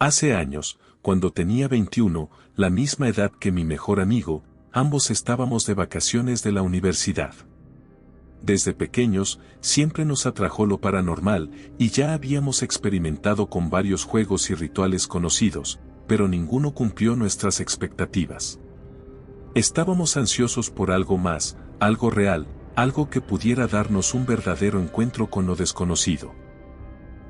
Hace años, cuando tenía 21, la misma edad que mi mejor amigo, ambos estábamos de vacaciones de la universidad. Desde pequeños, siempre nos atrajo lo paranormal, y ya habíamos experimentado con varios juegos y rituales conocidos, pero ninguno cumplió nuestras expectativas. Estábamos ansiosos por algo más, algo real, algo que pudiera darnos un verdadero encuentro con lo desconocido.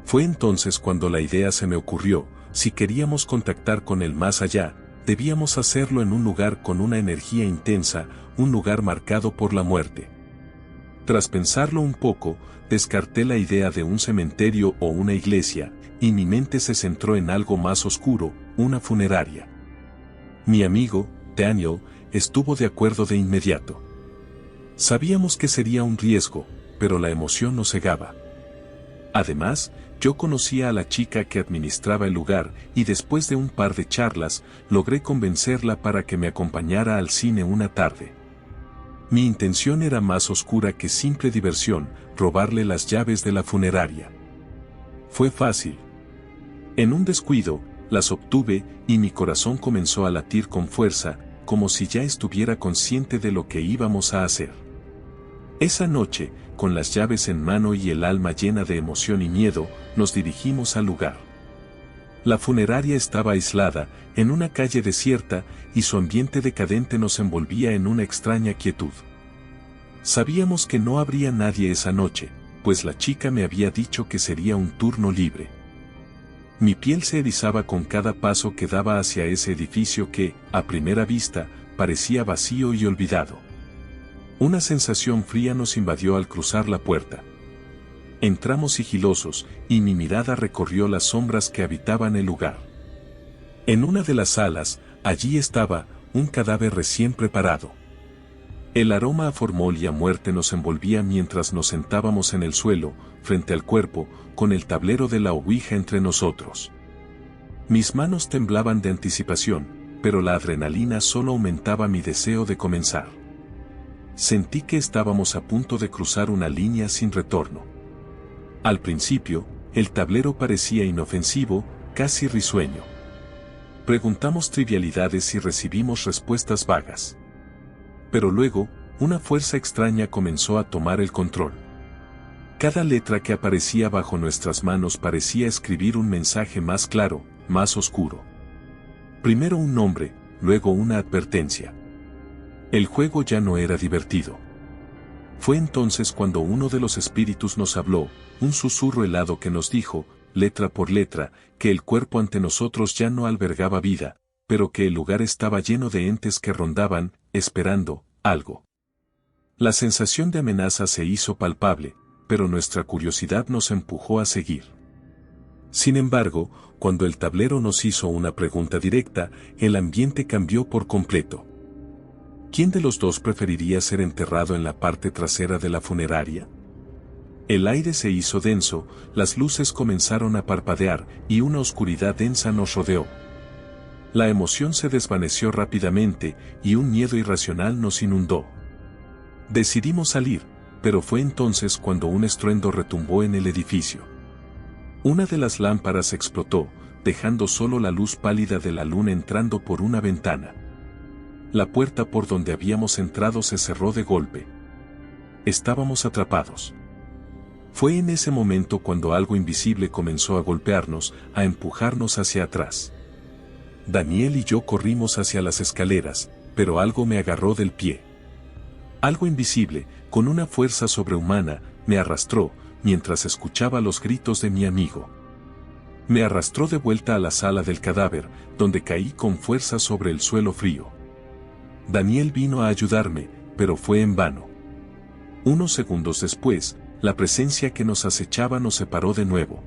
Fue entonces cuando la idea se me ocurrió: si queríamos contactar con el más allá, debíamos hacerlo en un lugar con una energía intensa, un lugar marcado por la muerte. Tras pensarlo un poco, descarté la idea de un cementerio o una iglesia, y mi mente se centró en algo más oscuro, una funeraria. Mi amigo, Daniel, estuvo de acuerdo de inmediato. Sabíamos que sería un riesgo, pero la emoción nos cegaba. Además, yo conocía a la chica que administraba el lugar, y después de un par de charlas, logré convencerla para que me acompañara al cine una tarde. Mi intención era más oscura que simple diversión: robarle las llaves de la funeraria. Fue fácil. En un descuido, las obtuve, y mi corazón comenzó a latir con fuerza, como si ya estuviera consciente de lo que íbamos a hacer. Esa noche, con las llaves en mano y el alma llena de emoción y miedo, nos dirigimos al lugar. La funeraria estaba aislada, en una calle desierta, y su ambiente decadente nos envolvía en una extraña quietud. Sabíamos que no habría nadie esa noche, pues la chica me había dicho que sería un turno libre. Mi piel se erizaba con cada paso que daba hacia ese edificio que, a primera vista, parecía vacío y olvidado. Una sensación fría nos invadió al cruzar la puerta. Entramos sigilosos, y mi mirada recorrió las sombras que habitaban el lugar. En una de las salas, allí estaba, un cadáver recién preparado. El aroma a formol y a muerte nos envolvía mientras nos sentábamos en el suelo, frente al cuerpo, con el tablero de la ouija entre nosotros. Mis manos temblaban de anticipación, pero la adrenalina solo aumentaba mi deseo de comenzar. Sentí que estábamos a punto de cruzar una línea sin retorno. Al principio, el tablero parecía inofensivo, casi risueño. Preguntamos trivialidades y recibimos respuestas vagas. Pero luego, una fuerza extraña comenzó a tomar el control. Cada letra que aparecía bajo nuestras manos parecía escribir un mensaje más claro, más oscuro. Primero un nombre, luego una advertencia. El juego ya no era divertido. Fue entonces cuando uno de los espíritus nos habló, un susurro helado que nos dijo, letra por letra, que el cuerpo ante nosotros ya no albergaba vida, pero que el lugar estaba lleno de entes que rondaban, esperando algo. La sensación de amenaza se hizo palpable, pero nuestra curiosidad nos empujó a seguir. Sin embargo, cuando el tablero nos hizo una pregunta directa, el ambiente cambió por completo. ¿Quién de los dos preferiría ser enterrado en la parte trasera de la funeraria? El aire se hizo denso, las luces comenzaron a parpadear, y una oscuridad densa nos rodeó. La emoción se desvaneció rápidamente, y un miedo irracional nos inundó. Decidimos salir, pero fue entonces cuando un estruendo retumbó en el edificio. Una de las lámparas explotó, dejando solo la luz pálida de la luna entrando por una ventana. La puerta por donde habíamos entrado se cerró de golpe. Estábamos atrapados. Fue en ese momento cuando algo invisible comenzó a golpearnos, a empujarnos hacia atrás. Daniel y yo corrimos hacia las escaleras, pero algo me agarró del pie. Algo invisible, con una fuerza sobrehumana, me arrastró, mientras escuchaba los gritos de mi amigo. Me arrastró de vuelta a la sala del cadáver, donde caí con fuerza sobre el suelo frío. Daniel vino a ayudarme, pero fue en vano. Unos segundos después, la presencia que nos acechaba nos separó de nuevo.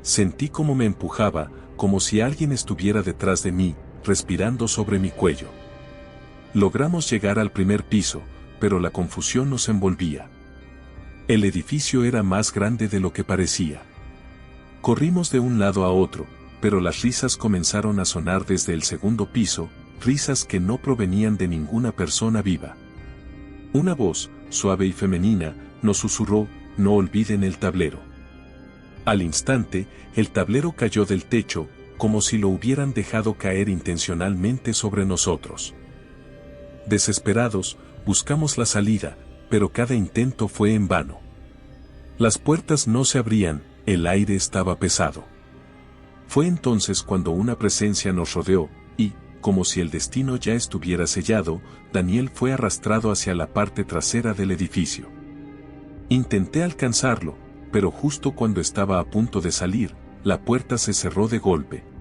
Sentí como me empujaba, como si alguien estuviera detrás de mí, respirando sobre mi cuello. Logramos llegar al primer piso, pero la confusión nos envolvía. El edificio era más grande de lo que parecía. Corrimos de un lado a otro, pero las risas comenzaron a sonar desde el segundo piso, risas que no provenían de ninguna persona viva. Una voz, suave y femenina, nos susurró, no olviden el tablero. Al instante, el tablero cayó del techo, como si lo hubieran dejado caer intencionalmente sobre nosotros. Desesperados, buscamos la salida, pero cada intento fue en vano. Las puertas no se abrían, el aire estaba pesado. Fue entonces cuando una presencia nos rodeó, y, como si el destino ya estuviera sellado, Daniel fue arrastrado hacia la parte trasera del edificio. Intenté alcanzarlo, pero justo cuando estaba a punto de salir, la puerta se cerró de golpe.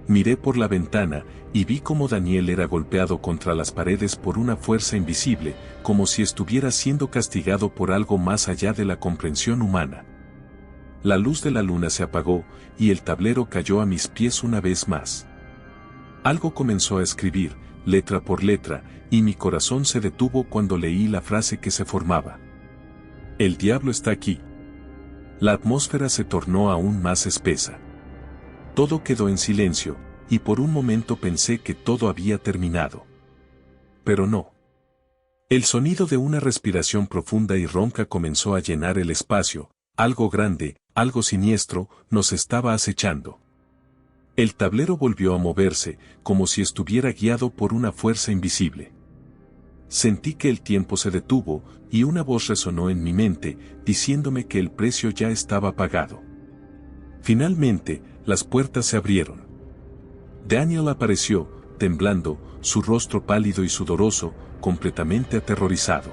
Miré por la ventana, y vi cómo Daniel era golpeado contra las paredes por una fuerza invisible, como si estuviera siendo castigado por algo más allá de la comprensión humana. La luz de la luna se apagó, y el tablero cayó a mis pies una vez más. Algo comenzó a escribir, letra por letra, y mi corazón se detuvo cuando leí la frase que se formaba. El diablo está aquí. La atmósfera se tornó aún más espesa. Todo quedó en silencio, y por un momento pensé que todo había terminado. Pero no. El sonido de una respiración profunda y ronca comenzó a llenar el espacio. Algo grande, algo siniestro, nos estaba acechando. El tablero volvió a moverse, como si estuviera guiado por una fuerza invisible. Sentí que el tiempo se detuvo, y una voz resonó en mi mente, diciéndome que el precio ya estaba pagado. Finalmente, las puertas se abrieron. Daniel apareció, temblando, su rostro pálido y sudoroso, completamente aterrorizado.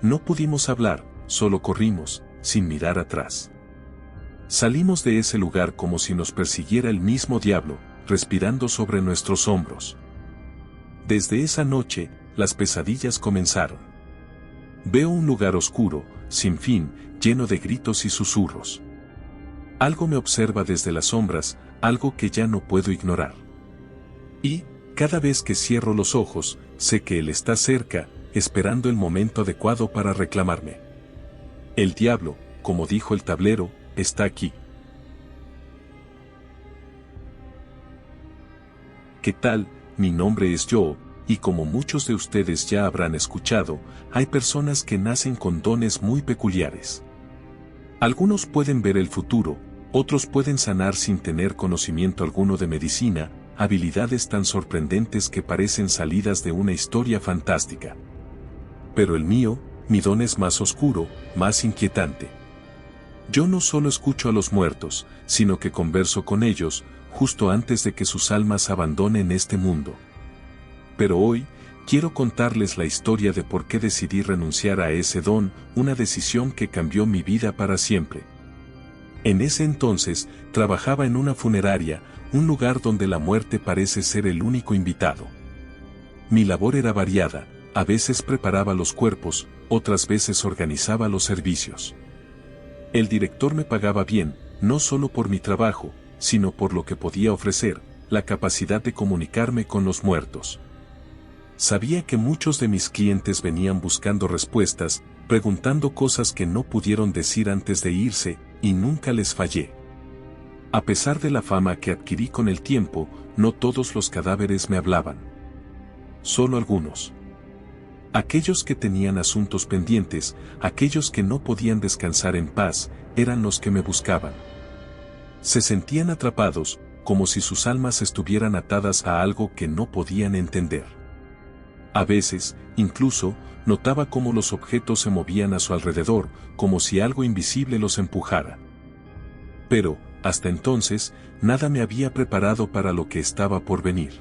No pudimos hablar, solo corrimos, sin mirar atrás. Salimos de ese lugar como si nos persiguiera el mismo diablo, respirando sobre nuestros hombros. Desde esa noche, las pesadillas comenzaron. Veo un lugar oscuro, sin fin, lleno de gritos y susurros. Algo me observa desde las sombras, algo que ya no puedo ignorar. Y, cada vez que cierro los ojos, sé que él está cerca, esperando el momento adecuado para reclamarme. El diablo, como dijo el tablero, está aquí. ¿Qué tal? Mi nombre es Joe, y como muchos de ustedes ya habrán escuchado, hay personas que nacen con dones muy peculiares. Algunos pueden ver el futuro, otros pueden sanar sin tener conocimiento alguno de medicina, habilidades tan sorprendentes que parecen salidas de una historia fantástica. Pero el mío, mi don es más oscuro, más inquietante. Yo no solo escucho a los muertos, sino que converso con ellos, justo antes de que sus almas abandonen este mundo. Pero hoy, quiero contarles la historia de por qué decidí renunciar a ese don, una decisión que cambió mi vida para siempre. En ese entonces, trabajaba en una funeraria, un lugar donde la muerte parece ser el único invitado. Mi labor era variada, a veces preparaba los cuerpos, otras veces organizaba los servicios. El director me pagaba bien, no solo por mi trabajo, sino por lo que podía ofrecer, la capacidad de comunicarme con los muertos. Sabía que muchos de mis clientes venían buscando respuestas, preguntando cosas que no pudieron decir antes de irse, y nunca les fallé. A pesar de la fama que adquirí con el tiempo, no todos los cadáveres me hablaban. Solo algunos. Aquellos que tenían asuntos pendientes, aquellos que no podían descansar en paz, eran los que me buscaban. Se sentían atrapados, como si sus almas estuvieran atadas a algo que no podían entender. A veces, incluso, notaba cómo los objetos se movían a su alrededor, como si algo invisible los empujara. Pero, hasta entonces, nada me había preparado para lo que estaba por venir.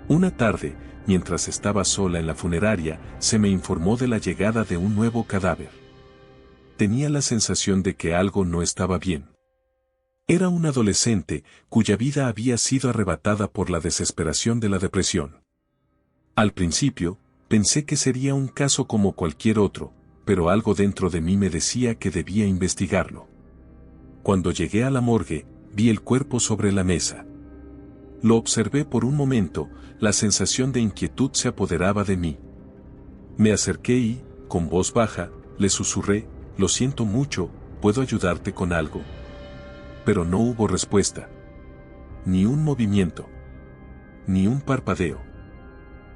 Una tarde, mientras estaba sola en la funeraria, se me informó de la llegada de un nuevo cadáver. Tenía la sensación de que algo no estaba bien. Era un adolescente, cuya vida había sido arrebatada por la desesperación de la depresión. Al principio, pensé que sería un caso como cualquier otro, pero algo dentro de mí me decía que debía investigarlo. Cuando llegué a la morgue, vi el cuerpo sobre la mesa. Lo observé por un momento, la sensación de inquietud se apoderaba de mí. Me acerqué y, con voz baja, le susurré, «Lo siento mucho, ¿puedo ayudarte con algo?». Pero no hubo respuesta. Ni un movimiento. Ni un parpadeo.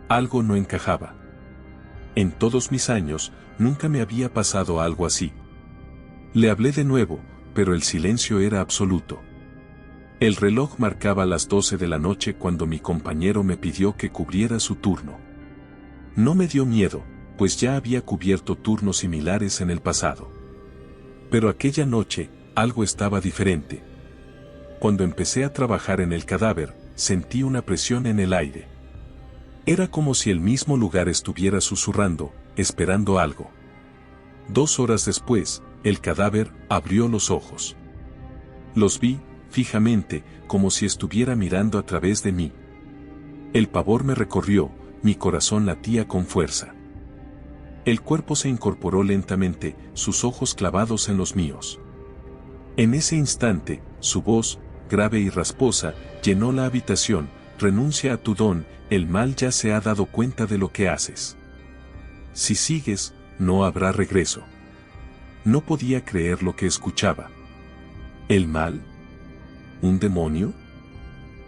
Algo no encajaba. En todos mis años, nunca me había pasado algo así. Le hablé de nuevo, pero el silencio era absoluto. El reloj marcaba las 12 de la noche cuando mi compañero me pidió que cubriera su turno. No me dio miedo, pues ya había cubierto turnos similares en el pasado. Pero aquella noche, algo estaba diferente. Cuando empecé a trabajar en el cadáver, sentí una presión en el aire. Era como si el mismo lugar estuviera susurrando, esperando algo. 2 horas después, el cadáver abrió los ojos. Los vi, fijamente, como si estuviera mirando a través de mí. El pavor me recorrió, mi corazón latía con fuerza. El cuerpo se incorporó lentamente, sus ojos clavados en los míos. En ese instante, su voz, grave y rasposa, llenó la habitación: renuncia a tu don, el mal ya se ha dado cuenta de lo que haces. Si sigues, no habrá regreso. No podía creer lo que escuchaba. ¿El mal? ¿Un demonio?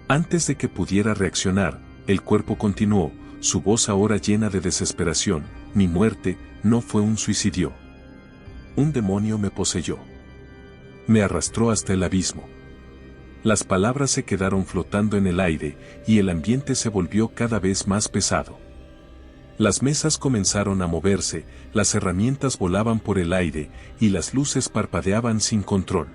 Antes de que pudiera reaccionar, el cuerpo continuó, su voz ahora llena de desesperación: mi muerte no fue un suicidio. Un demonio me poseyó. Me arrastró hasta el abismo. Las palabras se quedaron flotando en el aire, y el ambiente se volvió cada vez más pesado. Las mesas comenzaron a moverse, las herramientas volaban por el aire, y las luces parpadeaban sin control.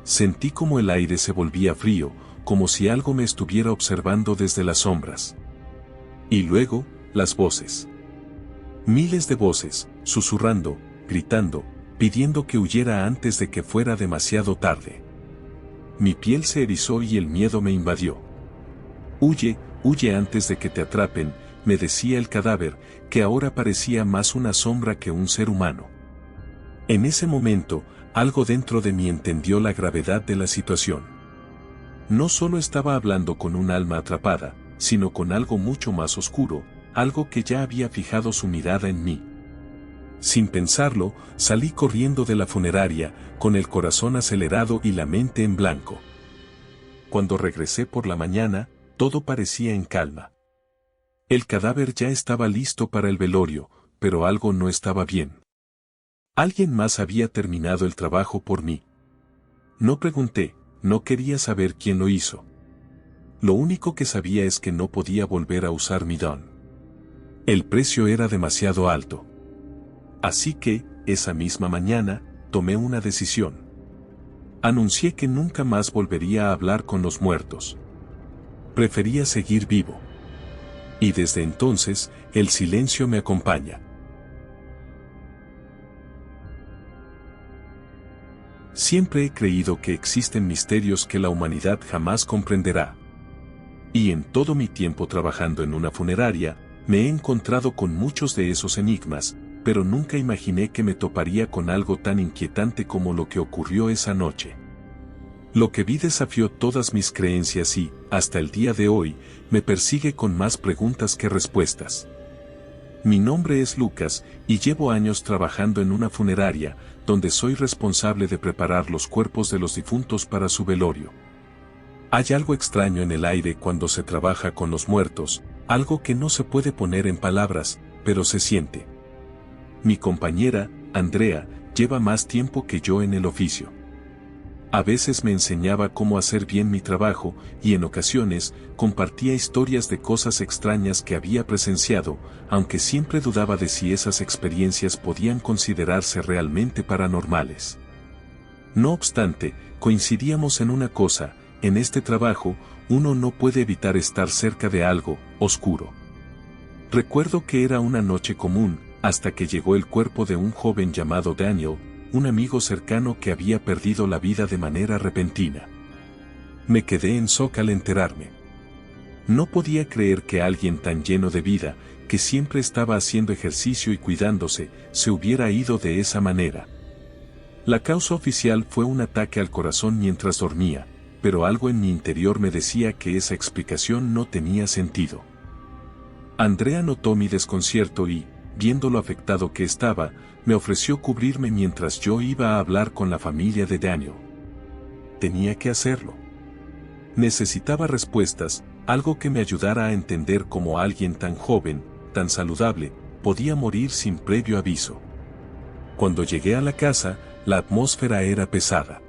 Sentí como el aire se volvía frío, como si algo me estuviera observando desde las sombras. Y luego, las voces. Miles de voces, susurrando, gritando, pidiendo que huyera antes de que fuera demasiado tarde. Mi piel se erizó y el miedo me invadió. Huye, huye antes de que te atrapen, me decía el cadáver, que ahora parecía más una sombra que un ser humano. En ese momento, algo dentro de mí entendió la gravedad de la situación. No solo estaba hablando con un alma atrapada, sino con algo mucho más oscuro, algo que ya había fijado su mirada en mí. Sin pensarlo, salí corriendo de la funeraria, con el corazón acelerado y la mente en blanco. Cuando regresé por la mañana, todo parecía en calma. El cadáver ya estaba listo para el velorio, pero algo no estaba bien. Alguien más había terminado el trabajo por mí. No pregunté, no quería saber quién lo hizo. Lo único que sabía es que no podía volver a usar mi don. El precio era demasiado alto. Así que, esa misma mañana, tomé una decisión. Anuncié que nunca más volvería a hablar con los muertos. Prefería seguir vivo. Y desde entonces, el silencio me acompaña. Siempre he creído que existen misterios que la humanidad jamás comprenderá. Y en todo mi tiempo trabajando en una funeraria, me he encontrado con muchos de esos enigmas, pero nunca imaginé que me toparía con algo tan inquietante como lo que ocurrió esa noche. Lo que vi desafió todas mis creencias y, hasta el día de hoy, me persigue con más preguntas que respuestas. Mi nombre es Lucas, y llevo años trabajando en una funeraria, donde soy responsable de preparar los cuerpos de los difuntos para su velorio. Hay algo extraño en el aire cuando se trabaja con los muertos, algo que no se puede poner en palabras, pero se siente. Mi compañera, Andrea, lleva más tiempo que yo en el oficio. A veces me enseñaba cómo hacer bien mi trabajo, y en ocasiones, compartía historias de cosas extrañas que había presenciado, aunque siempre dudaba de si esas experiencias podían considerarse realmente paranormales. No obstante, coincidíamos en una cosa: en este trabajo, uno no puede evitar estar cerca de algo oscuro. Recuerdo que era una noche común, hasta que llegó el cuerpo de un joven llamado Daniel, un amigo cercano que había perdido la vida de manera repentina. Me quedé en shock al enterarme. No podía creer que alguien tan lleno de vida, que siempre estaba haciendo ejercicio y cuidándose, se hubiera ido de esa manera. La causa oficial fue un ataque al corazón mientras dormía, pero algo en mi interior me decía que esa explicación no tenía sentido. Andrea notó mi desconcierto y, viendo lo afectado que estaba, me ofreció cubrirme mientras yo iba a hablar con la familia de Daniel. Tenía que hacerlo. Necesitaba respuestas, algo que me ayudara a entender cómo alguien tan joven, tan saludable, podía morir sin previo aviso. Cuando llegué a la casa, la atmósfera era pesada.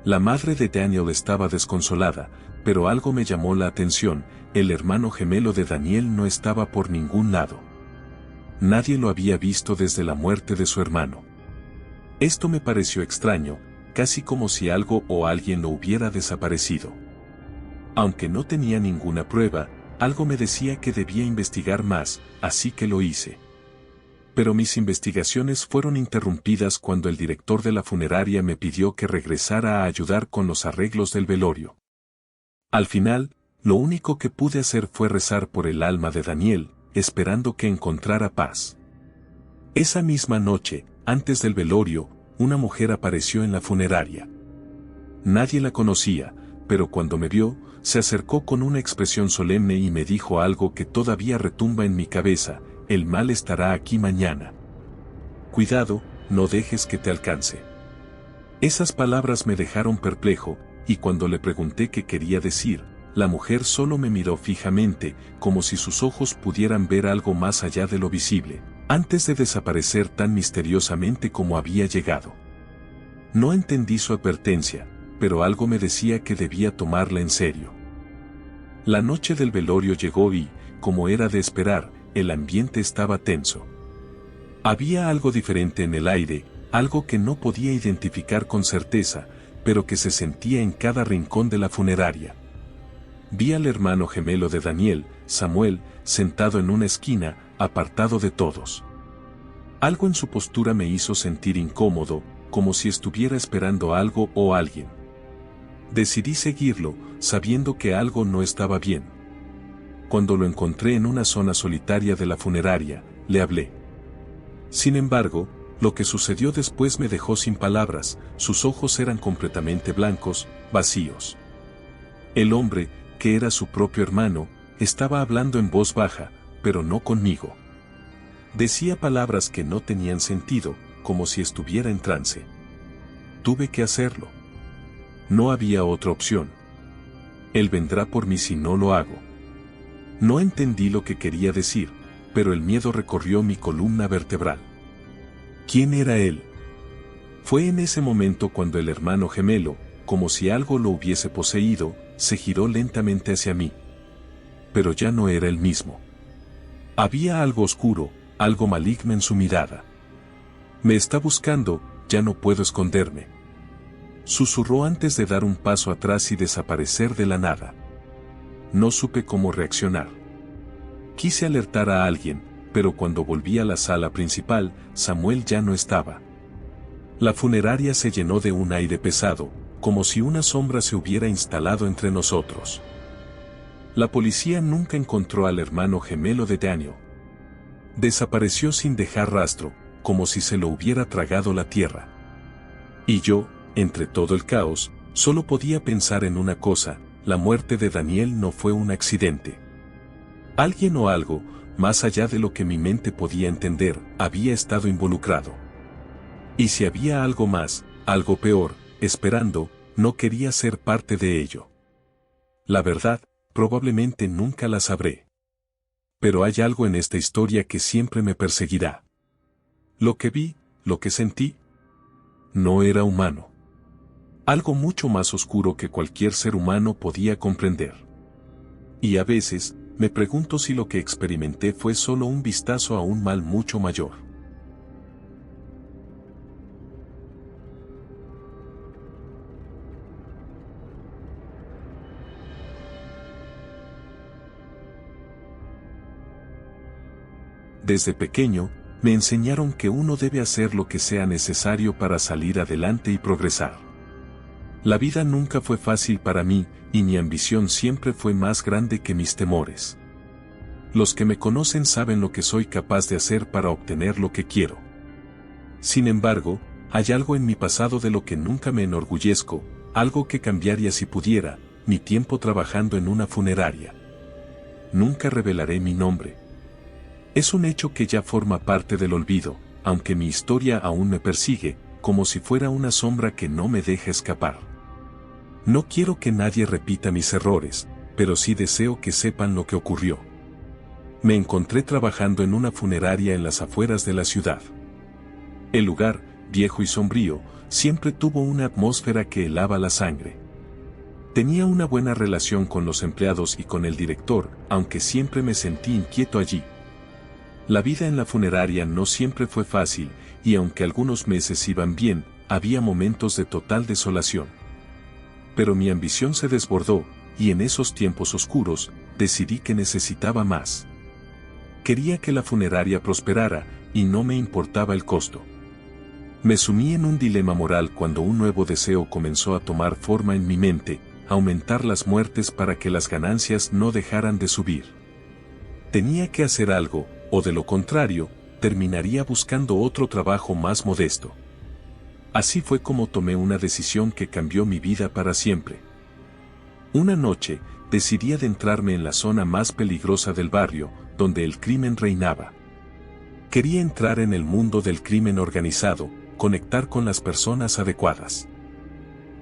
La madre de Daniel estaba desconsolada, pero algo me llamó la atención: el hermano gemelo de Daniel no estaba por ningún lado. Nadie lo había visto desde la muerte de su hermano. Esto me pareció extraño, casi como si algo o alguien lo hubiera desaparecido. Aunque no tenía ninguna prueba, algo me decía que debía investigar más, así que lo hice. Pero mis investigaciones fueron interrumpidas cuando el director de la funeraria me pidió que regresara a ayudar con los arreglos del velorio. Al final, lo único que pude hacer fue rezar por el alma de Daniel, esperando que encontrara paz. Esa misma noche, antes del velorio, una mujer apareció en la funeraria. Nadie la conocía, pero cuando me vio, se acercó con una expresión solemne y me dijo algo que todavía retumba en mi cabeza: el mal estará aquí mañana. Cuidado, no dejes que te alcance. Esas palabras me dejaron perplejo, y cuando le pregunté qué quería decir, la mujer solo me miró fijamente, como si sus ojos pudieran ver algo más allá de lo visible, antes de desaparecer tan misteriosamente como había llegado. No entendí su advertencia, pero algo me decía que debía tomarla en serio. La noche del velorio llegó y, como era de esperar, el ambiente estaba tenso. Había algo diferente en el aire, algo que no podía identificar con certeza, pero que se sentía en cada rincón de la funeraria. Vi al hermano gemelo de Daniel, Samuel, sentado en una esquina, apartado de todos. Algo en su postura me hizo sentir incómodo, como si estuviera esperando algo o alguien. Decidí seguirlo, sabiendo que algo no estaba bien. Cuando lo encontré en una zona solitaria de la funeraria, le hablé. Sin embargo, lo que sucedió después me dejó sin palabras. Sus ojos eran completamente blancos, vacíos. El hombre, que era su propio hermano, estaba hablando en voz baja, pero no conmigo. Decía palabras que no tenían sentido, como si estuviera en trance. Tuve que hacerlo. No había otra opción. Él vendrá por mí si no lo hago. No entendí lo que quería decir, pero el miedo recorrió mi columna vertebral. ¿Quién era él? Fue en ese momento cuando el hermano gemelo, como si algo lo hubiese poseído, se giró lentamente hacia mí. Pero ya no era el mismo. Había algo oscuro, algo maligno en su mirada. Me está buscando, ya no puedo esconderme. Susurró antes de dar un paso atrás y desaparecer de la nada. No supe cómo reaccionar. Quise alertar a alguien, pero cuando volví a la sala principal, Samuel ya no estaba. La funeraria se llenó de un aire pesado, como si una sombra se hubiera instalado entre nosotros. La policía nunca encontró al hermano gemelo de Daniel. Desapareció sin dejar rastro, como si se lo hubiera tragado la tierra. Y yo, entre todo el caos, solo podía pensar en una cosa: la muerte de Daniel no fue un accidente. Alguien o algo, más allá de lo que mi mente podía entender, había estado involucrado. Y si había algo más, algo peor, esperando, no quería ser parte de ello. La verdad, probablemente nunca la sabré. Pero hay algo en esta historia que siempre me perseguirá. Lo que vi, lo que sentí, no era humano. Algo mucho más oscuro que cualquier ser humano podía comprender. Y a veces, me pregunto si lo que experimenté fue solo un vistazo a un mal mucho mayor. Desde pequeño, me enseñaron que uno debe hacer lo que sea necesario para salir adelante y progresar. La vida nunca fue fácil para mí, y mi ambición siempre fue más grande que mis temores. Los que me conocen saben lo que soy capaz de hacer para obtener lo que quiero. Sin embargo, hay algo en mi pasado de lo que nunca me enorgullezco, algo que cambiaría si pudiera: mi tiempo trabajando en una funeraria. Nunca revelaré mi nombre. Es un hecho que ya forma parte del olvido, aunque mi historia aún me persigue, como si fuera una sombra que no me deja escapar. No quiero que nadie repita mis errores, pero sí deseo que sepan lo que ocurrió. Me encontré trabajando en una funeraria en las afueras de la ciudad. El lugar, viejo y sombrío, siempre tuvo una atmósfera que helaba la sangre. Tenía una buena relación con los empleados y con el director, aunque siempre me sentí inquieto allí. La vida en la funeraria no siempre fue fácil, y aunque algunos meses iban bien, había momentos de total desolación. Pero mi ambición se desbordó, y en esos tiempos oscuros, decidí que necesitaba más. Quería que la funeraria prosperara, y no me importaba el costo. Me sumí en un dilema moral cuando un nuevo deseo comenzó a tomar forma en mi mente: aumentar las muertes para que las ganancias no dejaran de subir. Tenía que hacer algo, o de lo contrario, terminaría buscando otro trabajo más modesto. Así fue como tomé una decisión que cambió mi vida para siempre. Una noche, decidí adentrarme en la zona más peligrosa del barrio, donde el crimen reinaba. Quería entrar en el mundo del crimen organizado, conectar con las personas adecuadas.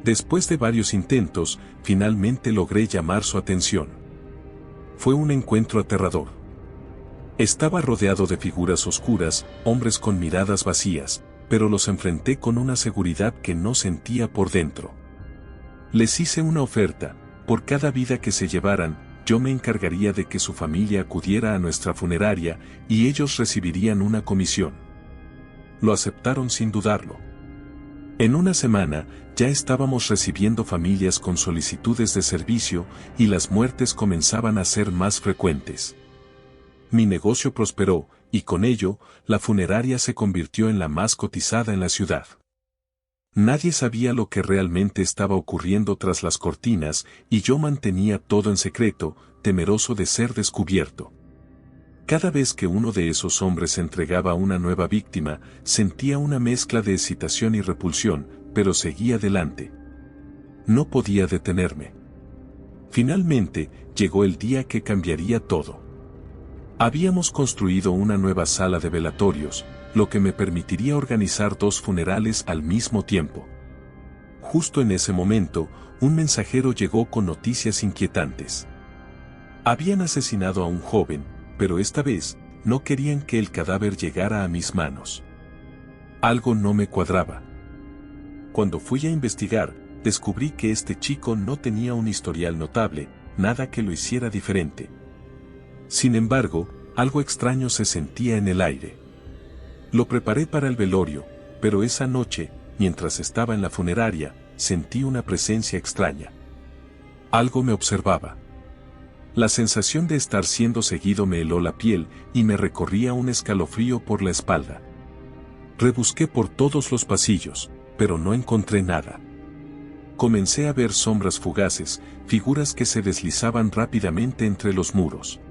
Después de varios intentos, finalmente logré llamar su atención. Fue un encuentro aterrador. Estaba rodeado de figuras oscuras, hombres con miradas vacías, pero los enfrenté con una seguridad que no sentía por dentro. Les hice una oferta: por cada vida que se llevaran, yo me encargaría de que su familia acudiera a nuestra funeraria, y ellos recibirían una comisión. Lo aceptaron sin dudarlo. En una semana, ya estábamos recibiendo familias con solicitudes de servicio, y las muertes comenzaban a ser más frecuentes. Mi negocio prosperó, y con ello, la funeraria se convirtió en la más cotizada en la ciudad. Nadie sabía lo que realmente estaba ocurriendo tras las cortinas, y yo mantenía todo en secreto, temeroso de ser descubierto. Cada vez que uno de esos hombres entregaba una nueva víctima, sentía una mezcla de excitación y repulsión, pero seguía adelante. No podía detenerme. Finalmente, llegó el día que cambiaría todo. Habíamos construido una nueva sala de velatorios, lo que me permitiría organizar 2 funerales al mismo tiempo. Justo en ese momento, un mensajero llegó con noticias inquietantes. Habían asesinado a un joven, pero esta vez, no querían que el cadáver llegara a mis manos. Algo no me cuadraba. Cuando fui a investigar, descubrí que este chico no tenía un historial notable, nada que lo hiciera diferente. Sin embargo, algo extraño se sentía en el aire. Lo preparé para el velorio, pero esa noche, mientras estaba en la funeraria, sentí una presencia extraña. Algo me observaba. La sensación de estar siendo seguido me heló la piel, y me recorría un escalofrío por la espalda. Rebusqué por todos los pasillos, pero no encontré nada. Comencé a ver sombras fugaces, figuras que se deslizaban rápidamente entre los muros.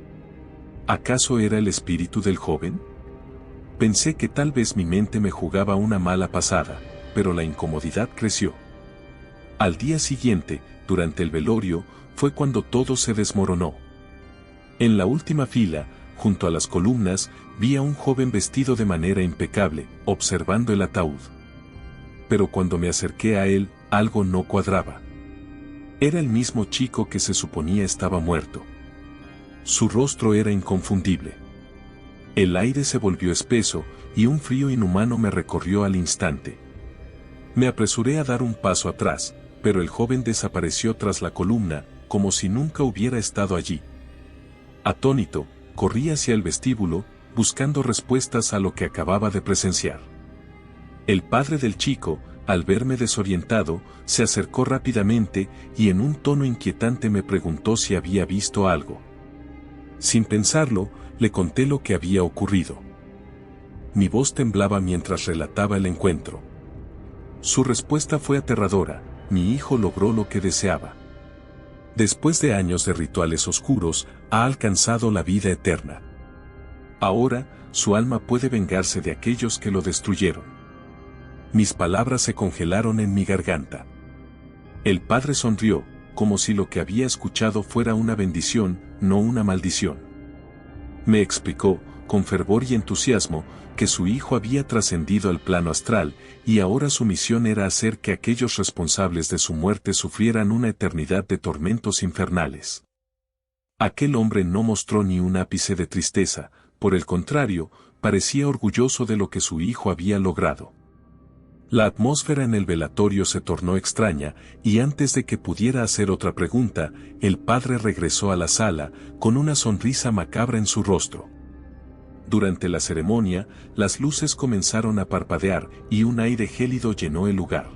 ¿Acaso era el espíritu del joven? Pensé que tal vez mi mente me jugaba una mala pasada, pero la incomodidad creció. Al día siguiente, durante el velorio, fue cuando todo se desmoronó. En la última fila, junto a las columnas, vi a un joven vestido de manera impecable, observando el ataúd. Pero cuando me acerqué a él, algo no cuadraba. Era el mismo chico que se suponía estaba muerto. Su rostro era inconfundible. El aire se volvió espeso, y un frío inhumano me recorrió al instante. Me apresuré a dar un paso atrás, pero el joven desapareció tras la columna, como si nunca hubiera estado allí. Atónito, corrí hacia el vestíbulo, buscando respuestas a lo que acababa de presenciar. El padre del chico, al verme desorientado, se acercó rápidamente, y en un tono inquietante me preguntó si había visto algo. Sin pensarlo, le conté lo que había ocurrido. Mi voz temblaba mientras relataba el encuentro. Su respuesta fue aterradora: mi hijo logró lo que deseaba. Después de años de rituales oscuros, ha alcanzado la vida eterna. Ahora, su alma puede vengarse de aquellos que lo destruyeron. Mis palabras se congelaron en mi garganta. El padre sonrió, como si lo que había escuchado fuera una bendición, no una maldición. Me explicó, con fervor y entusiasmo, que su hijo había trascendido al plano astral, y ahora su misión era hacer que aquellos responsables de su muerte sufrieran una eternidad de tormentos infernales. Aquel hombre no mostró ni un ápice de tristeza, por el contrario, parecía orgulloso de lo que su hijo había logrado. La atmósfera en el velatorio se tornó extraña, y antes de que pudiera hacer otra pregunta, el padre regresó a la sala, con una sonrisa macabra en su rostro. Durante la ceremonia, las luces comenzaron a parpadear y un aire gélido llenó el lugar.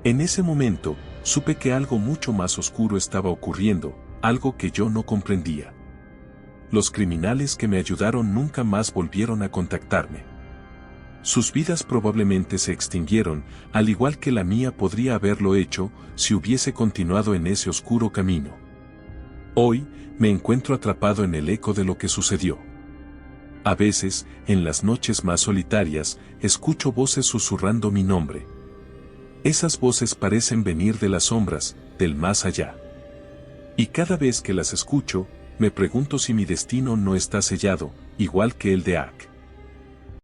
En ese momento, supe que algo mucho más oscuro estaba ocurriendo, algo que yo no comprendía. Los criminales que me ayudaron nunca más volvieron a contactarme. Sus vidas probablemente se extinguieron, al igual que la mía podría haberlo hecho si hubiese continuado en ese oscuro camino. Hoy, me encuentro atrapado en el eco de lo que sucedió. A veces, en las noches más solitarias, escucho voces susurrando mi nombre. Esas voces parecen venir de las sombras, del más allá. Y cada vez que las escucho, me pregunto si mi destino no está sellado, igual que el de Ak.